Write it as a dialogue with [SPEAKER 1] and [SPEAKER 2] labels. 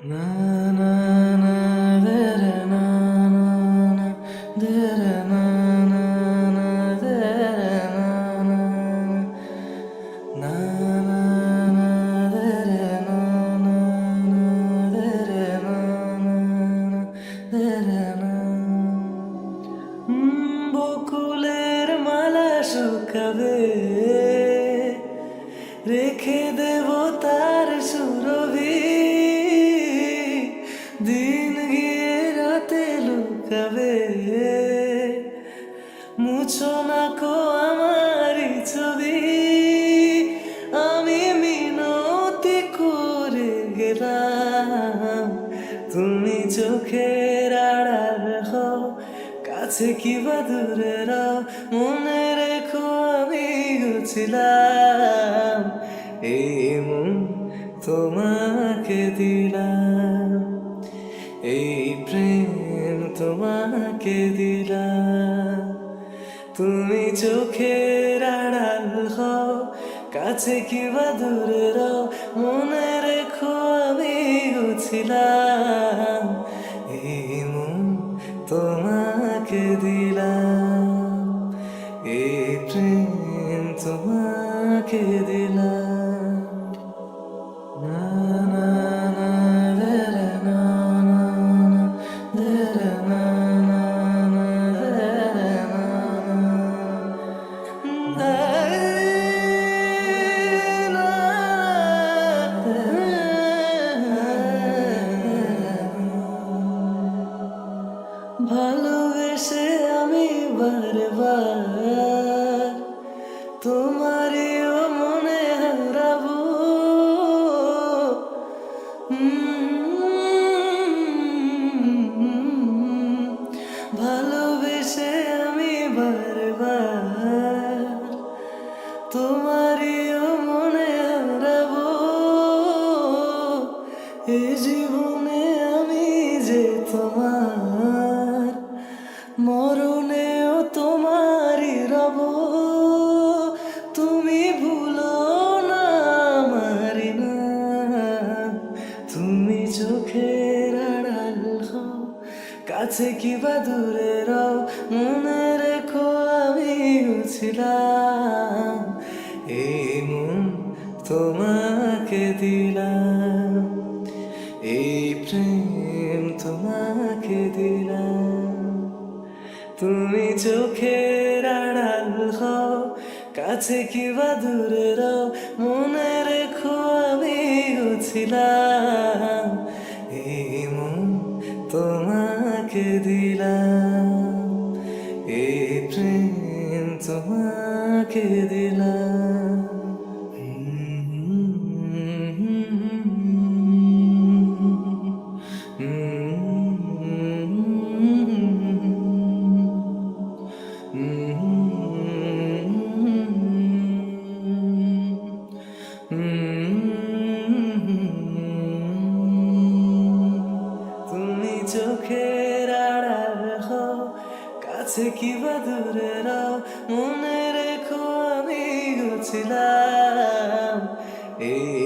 [SPEAKER 1] না না না রে রে না না না দে রে না না না দে রে না না না না না দে রে না না না দে রে না না না দে রে না বকুলের মালা শুকাবে রেখে দেব তার সুরভি দিন গিয়ে রাতে লুকাবে মুছো না কো আমারই ছবি আমি মিনতি করে গেলাম তুমি চোখের আড়াল হও কাছে কি বা দূরে রাও মনে রেখো আমি ছিলাম এই মন তোমাকে দিলাম এই প্রেম তোমাকে দিলাম তুমি চোখের আড়াল হও কাছে কি বা দূরে রাও মনে রেখো আমি ছিলাম এই মন তোমাকে দিলাম এই প্রেম তোমাকে দিলাম না না না রে রে না না না দে রে না না না দে রে না না ভালোবেসে আমি বারবার তোমারও মনে হারাবো ভালোবেসে আমি বারবার তোমারও মনে হারাবো এই জীবনে আমি যে তোমার মরণেও তোমারই রব তুমি ভুলো না আমারি না তুমি চোখের আড়াল হও কাছে কি বা দূরে রাও মনে রেখো আমি ছিলাম এই মন তোমাকে দিলাম এই প্রেম তোমাকে দিলাম তুমি চোখের আড়াল হও কাছে কি বা দূরে রাও মনে রেখো আমি ছিলাম এই মন তোমাকে দিলাম এই প্রেম তোমাকে দিলাম তুমি চোখের আড়াল হও কাছে কি বা দূরে রাও মনে রেখো আমি ছিলাম এই